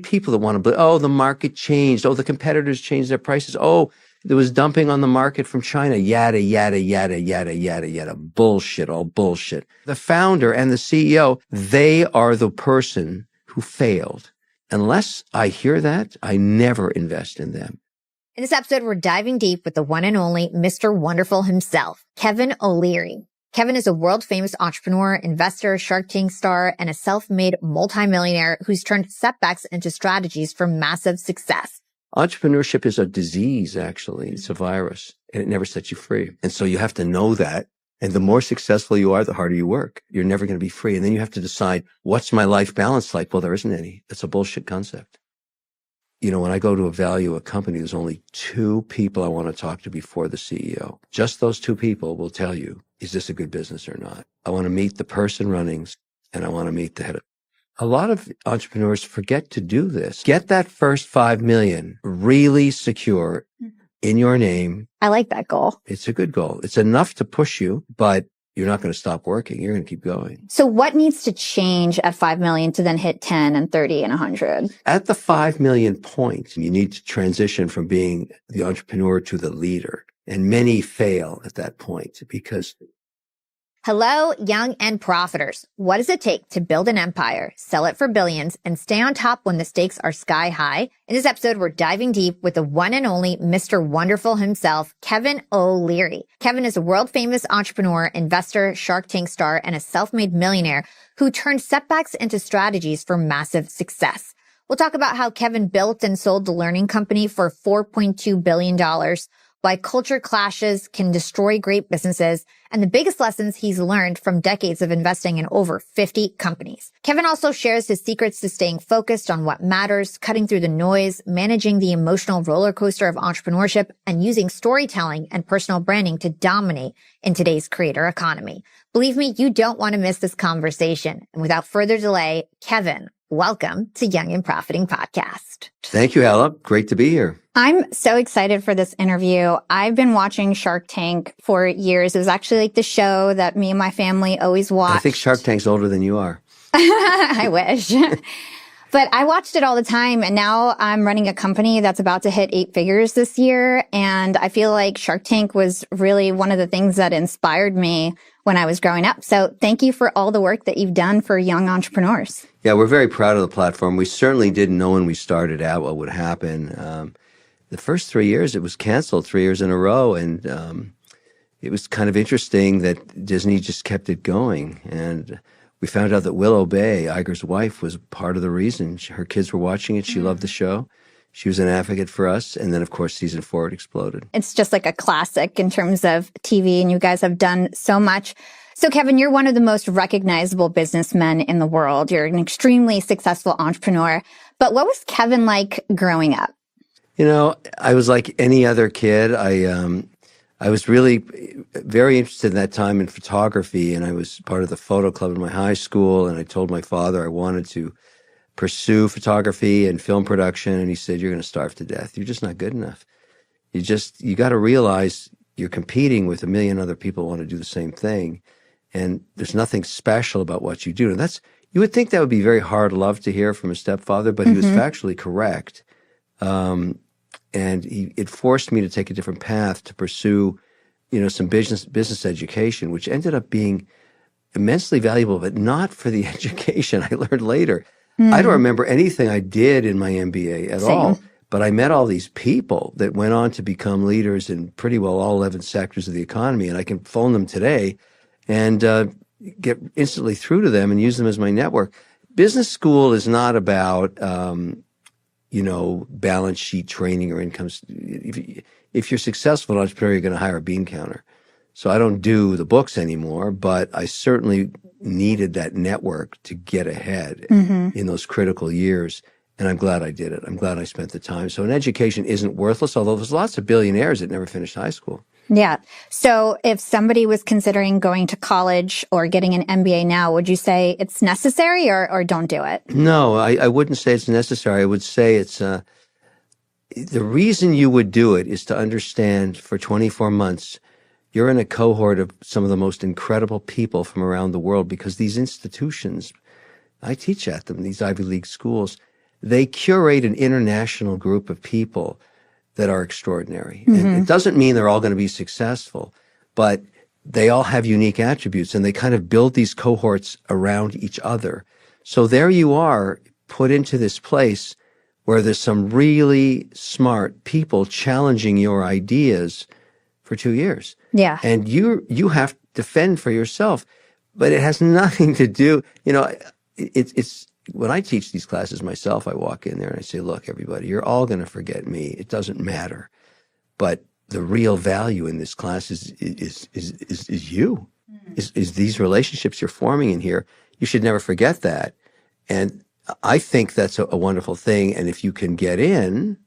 People that want to, oh, the market changed. Oh, the competitors changed their prices. Oh, there was dumping on the market from China. Yada, yada, yada, yada, yada, yada. Bullshit, all bullshit. The founder and the CEO, they are the person who failed. Unless I hear that, I never invest in them. In this episode, we're diving deep with the one and only Mr. Wonderful himself, Kevin O'Leary. Kevin is a world-famous entrepreneur, investor, Shark Tank star, and a self-made multimillionaire who's turned setbacks into strategies for massive success. Entrepreneurship is a disease, actually. It's a virus, and it never sets you free. And so you have to know that. And the more successful you are, the harder you work. You're never going to be free. And then you have to decide, what's my life balance like? Well, there isn't any. It's a bullshit concept. You know, when I go to evaluate a company, there's only two people I want to talk to before the CEO. Just those two people will tell you, is this a good business or not? I want to meet the person running, and I want to meet the head of. A lot of entrepreneurs forget to do this. Get that first 5 million really secure in your name. I like that goal. It's a good goal. It's enough to push you, but you're not going to stop working. You're going to keep going. So what needs to change at 5 million to then hit 10 and 30 and 100? At the 5 million point, you need to transition from being the entrepreneur to the leader. And many fail at that point because... Hello, young and profiters. What does it take to build an empire, sell it for billions, and stay on top when the stakes are sky high? In this episode, we're diving deep with the one and only Mr. Wonderful himself, Kevin O'Leary. Kevin is a world-famous entrepreneur, investor, Shark Tank star, and a self-made millionaire who turned setbacks into strategies for massive success. We'll talk about how Kevin built and sold the Learning Company for $4.2 billion, why culture clashes can destroy great businesses, and the biggest lessons he's learned from decades of investing in over 50 companies. Kevin also shares his secrets to staying focused on what matters, cutting through the noise, managing the emotional roller coaster of entrepreneurship, and using storytelling and personal branding to dominate in today's creator economy. Believe me, you don't want to miss this conversation. And without further delay, Kevin, welcome to Young and Profiting Podcast. Thank you, Ella. Great to be here. I'm so excited for this interview. I've been watching Shark Tank for years. It was actually like the show that me and my family always watched. I think Shark Tank's older than you are. I wish. But I watched it all the time, and now I'm running a company that's about to hit 8 figures this year, and I feel like Shark Tank was really one of the things that inspired me when I was growing up. So thank you for all the work that you've done for young entrepreneurs. Yeah, we're very proud of the platform. We certainly didn't know when we started out what would happen. The first 3 years, it was canceled 3 years in a row, and it was kind of interesting that Disney just kept it going. And we found out that Willow Bay, Iger's wife, was part of the reason. Her kids were watching it. She loved the show. She was an advocate for us. And then, of course, season 4, it exploded. It's just like a classic in terms of TV, and you guys have done so much. So, Kevin, you're one of the most recognizable businessmen in the world. You're an extremely successful entrepreneur. But what was Kevin like growing up? You know, I was like any other kid. I was really very interested in that time in photography, and I was part of the photo club in my high school, and I told my father I wanted to pursue photography and film production, and he said, you're going to starve to death. You're just not good enough. You got to realize you're competing with a million other people who want to do the same thing, and there's nothing special about what you do. And you would think that would be very hard love to hear from a stepfather, but he was factually correct. And it forced me to take a different path to pursue, some business education, which ended up being immensely valuable, but not for the education I learned later. I don't remember anything I did in my MBA at all, but I met all these people that went on to become leaders in pretty well all 11 sectors of the economy, and I can phone them today and get instantly through to them and use them as my network. Business school is not about balance sheet training or income. If you're successful in entrepreneur, you're going to hire a bean counter. So I don't do the books anymore, but I certainly needed that network to get ahead in those critical years. And I'm glad I did it. I'm glad I spent the time. So an education isn't worthless, although there's lots of billionaires that never finished high school. Yeah. So if somebody was considering going to college or getting an MBA now, would you say it's necessary or don't do it? No, I wouldn't say it's necessary. I would say it's the reason you would do it is to understand for 24 months, you're in a cohort of some of the most incredible people from around the world, because these institutions, I teach at them, these Ivy League schools, they curate an international group of people that are extraordinary. And it doesn't mean they're all going to be successful, but they all have unique attributes, and they kind of build these cohorts around each other. So there you are, put into this place where there's some really smart people challenging your ideas for 2 years. Yeah. And you have to fend for yourself. But it has nothing to do, it's when I teach these classes myself, I walk in there and I say, look, everybody, you're all going to forget me. It doesn't matter. But the real value in this class is you, is these relationships you're forming in here. You should never forget that. And I think that's a wonderful thing. And if you can get in,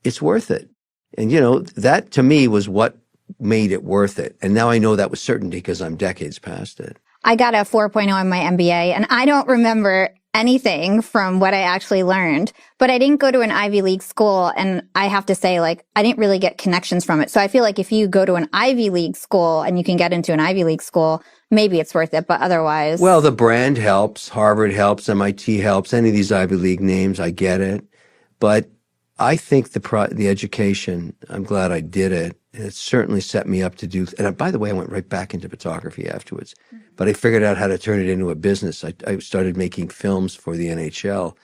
it's worth it. And, that to me was what made it worth it. And now I know that with certainty because I'm decades past it. I got a 4.0 in my MBA, and I don't remember anything from what I actually learned, but I didn't go to an Ivy League school, and I have to say, I didn't really get connections from it. So I feel like if you go to an Ivy League school and you can get into an Ivy League school, maybe it's worth it, but otherwise... Well, the brand helps, Harvard helps, MIT helps, any of these Ivy League names, I get it. But I think the education, I'm glad I did it. And it certainly set me up to do, and by the way, I went right back into photography afterwards. But I figured out how to turn it into a business. I started making films for the NHL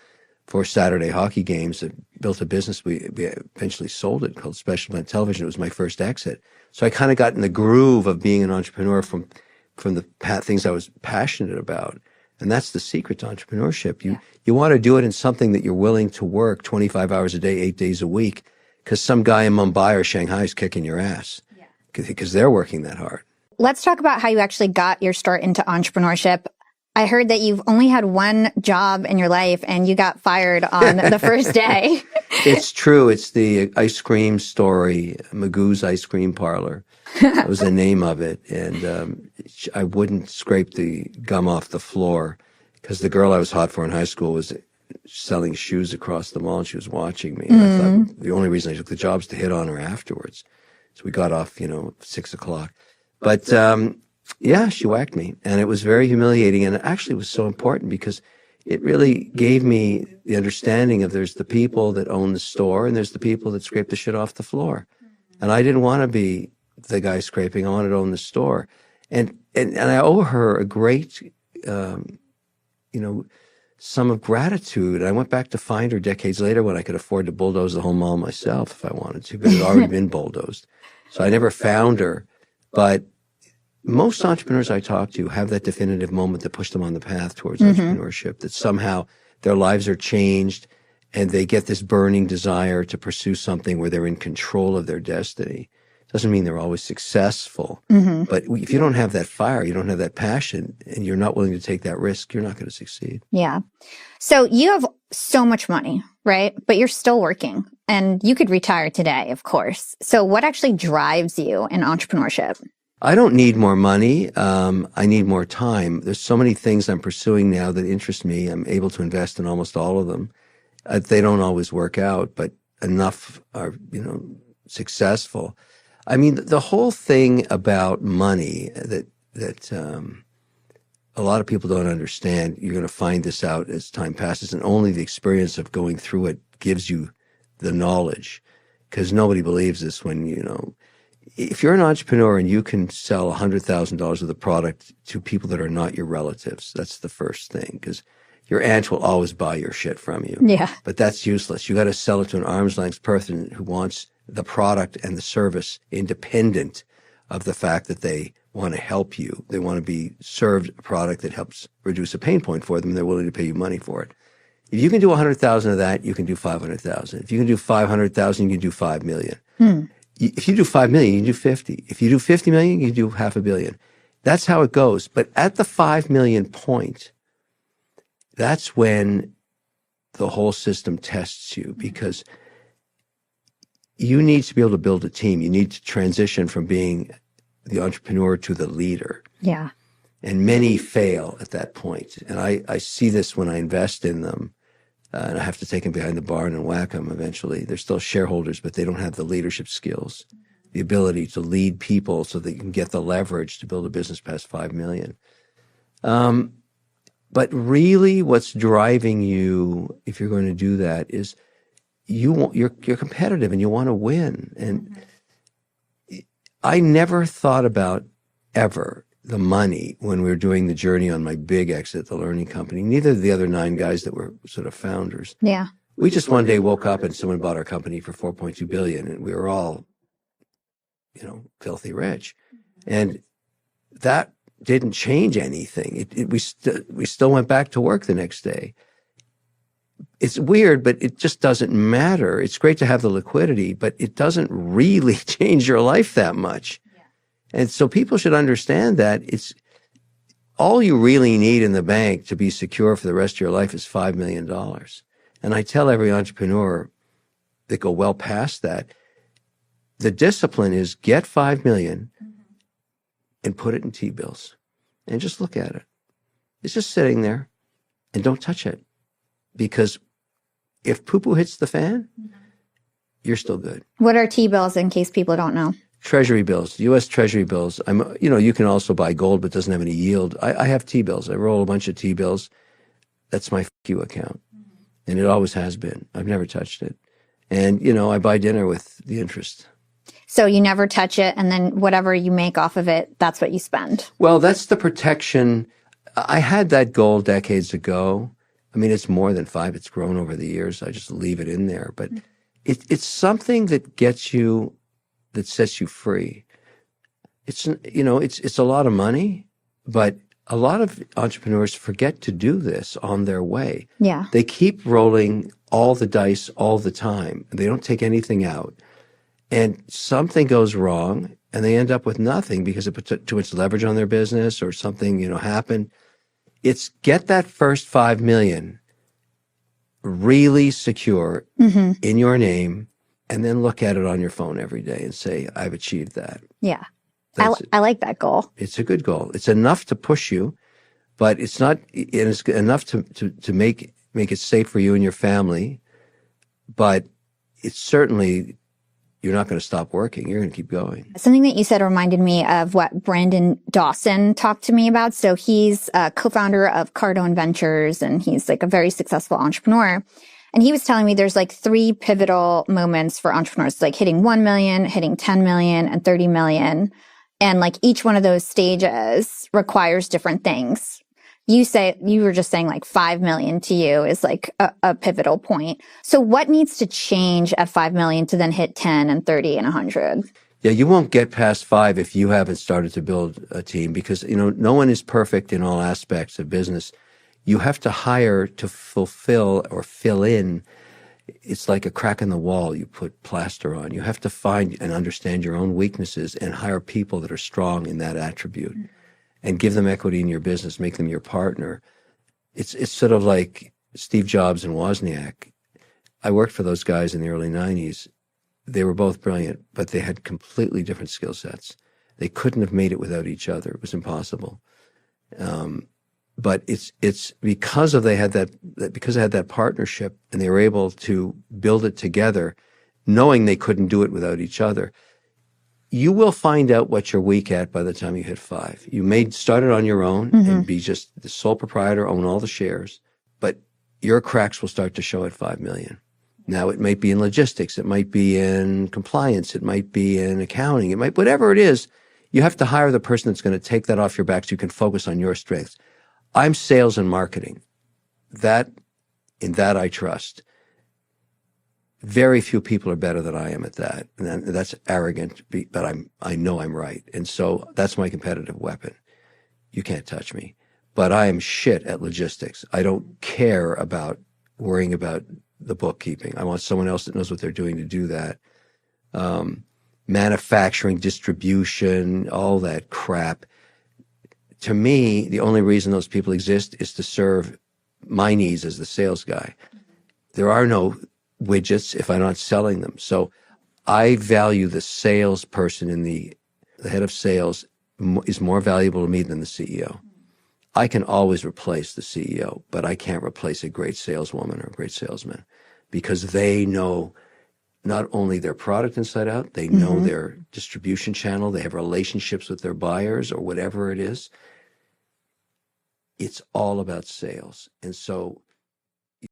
for Saturday hockey games. I built a business. We eventually sold it called Special Event Television. It was my first exit. So I kind of got in the groove of being an entrepreneur from the things I was passionate about. And that's the secret to entrepreneurship. You want to do it in something that you're willing to work 25 hours a day, 8 days a week, because some guy in Mumbai or Shanghai is kicking your ass because they're working that hard. Let's talk about how you actually got your start into entrepreneurship. I heard that you've only had one job in your life and you got fired on the first day. It's true. It's the ice cream story, Magoo's Ice Cream Parlor. That was the name of it. And I wouldn't scrape the gum off the floor because the girl I was hot for in high school was selling shoes across the mall, and she was watching me. And I thought the only reason I took the job was to hit on her afterwards. So we got off, 6 o'clock. But she whacked me, and it was very humiliating. And it actually was so important because it really gave me the understanding of there's the people that own the store and there's the people that scrape the shit off the floor. And I didn't want to be the guy scraping. I wanted to own the store. And I owe her a great, sum of gratitude. I went back to find her decades later when I could afford to bulldoze the whole mall myself if I wanted to, but it had already been bulldozed. So I never found her. But most entrepreneurs I talk to have that definitive moment that pushed them on the path towards entrepreneurship, that somehow their lives are changed and they get this burning desire to pursue something where they're in control of their destiny. Doesn't mean they're always successful. But if you don't have that fire, you don't have that passion, and you're not willing to take that risk, you're not going to succeed. Yeah. So you have so much money, right? But you're still working, and you could retire today, of course. So what actually drives you in entrepreneurship? I don't need more money. I need more time. There's so many things I'm pursuing now that interest me. I'm able to invest in almost all of them. They don't always work out, but enough are, successful. I mean, the whole thing about money that a lot of people don't understand, you're going to find this out as time passes, and only the experience of going through it gives you the knowledge, because nobody believes this when, if you're an entrepreneur and you can sell $100,000 of the product to people that are not your relatives, that's the first thing, because your aunt will always buy your shit from you. Yeah. But that's useless. You got to sell it to an arm's length person who wants the product and the service independent of the fact that they want to help you. They want to be served a product that helps reduce a pain point for them, and they're willing to pay you money for it. If you can do 100,000 of that, you can do 500,000. If you can do 500,000, you can do 5 million. If you do 5 million, you can do 50. If you do 50 million, you can do $500 million. That's how it goes. But at the 5 million point, that's when the whole system tests you, because you need to be able to build a team. You need to transition from being the entrepreneur to the leader. Yeah. And many fail at that point. And I see this when I invest in them. And I have to take them behind the barn and whack them eventually. They're still shareholders, but they don't have the leadership skills, the ability to lead people so that you can get the leverage to build a business past 5 million. But really what's driving you, if you're going to do that, is you're competitive and you want to win. And I never thought about ever the money when we were doing the journey on my big exit, the learning company. Neither of the other 9 guys that were sort of founders. Yeah. We just one day woke up and someone bought our company for $4.2 billion, and we were all, filthy rich. And that didn't change anything. We still went back to work the next day. It's weird, but it just doesn't matter. It's great to have the liquidity, but it doesn't really change your life that much. Yeah. And so people should understand that it's all you really need in the bank to be secure for the rest of your life is $5 million. And I tell every entrepreneur that go well past that, the discipline is get 5 million and put it in T-bills and just look at it. It's just sitting there and don't touch it, because if poo-poo hits the fan, you're still good. What are T-bills in case people don't know? Treasury bills, U.S. Treasury bills. You can also buy gold, but it doesn't have any yield. I have T-bills. I roll a bunch of T-bills. That's my FQ account. And it always has been. I've never touched it. And, I buy dinner with the interest. So you never touch it, and then whatever you make off of it, that's what you spend. Well, that's the protection. I had that goal decades ago. I mean, it's more than 5. It's grown over the years. I just leave it in there. But it's something that that sets you free. It's a lot of money, but a lot of entrepreneurs forget to do this on their way. Yeah. They keep rolling all the dice all the time. They don't take anything out. And something goes wrong and they end up with nothing because it put too much leverage on their business or something, happened. It's get that first 5 million really secure in your name, and then look at it on your phone every day and say, I've achieved that. Yeah. I like that goal. It's a good goal. It's enough to push you, but it's not, it's enough to make it safe for you and your family. But it's certainly, you're not going to stop working. You're going to keep going. Something that you said reminded me of what Brandon Dawson talked to me about. So he's a co-founder of Cardone Ventures, and he's like a very successful entrepreneur. And he was telling me there's like 3 pivotal moments for entrepreneurs, like hitting 1 million, hitting 10 million, and 30 million. And like each one of those stages requires different things. You were just saying like 5 million to you is like a pivotal point. So what needs to change at 5 million to then hit 10 and 30 and 100? Yeah, you won't get past 5 if you haven't started to build a team, because, no one is perfect in all aspects of business. You have to hire to fulfill or fill in. It's like a crack in the wall you put plaster on. You have to find and understand your own weaknesses and hire people that are strong in that attribute and give them equity in your business, make them your partner. It's sort of like Steve Jobs and Wozniak. I worked for those guys in the early 90s. They were both brilliant, but they had completely different skill sets. They couldn't have made it without each other. It was impossible. But it's because they had that partnership, and they were able to build it together, knowing they couldn't do it without each other. You will find out what you're weak at by the time you hit 5. You may start it on your own and be just the sole proprietor, own all the shares, but your cracks will start to show at 5 million. Now, it might be in logistics, it might be in compliance, it might be in accounting, whatever it is, you have to hire the person that's going to take that off your back so you can focus on your strengths. I'm sales and marketing. In that I trust. Very few people are better than I am at that. And that's arrogant, but I know I'm right. And so that's my competitive weapon. You can't touch me. But I am shit at logistics. I don't care about worrying about the bookkeeping. I want someone else that knows what they're doing to do that. Manufacturing, distribution, all that crap. To me, the only reason those people exist is to serve my needs as the sales guy. There are no widgets if I'm not selling them. So I value the salesperson the head of sales is more valuable to me than the CEO. I can always replace the CEO, but I can't replace a great saleswoman or a great salesman, because they know not only their product inside out, they know their distribution channel, they have relationships with their buyers or whatever it is. it's all about sales. And so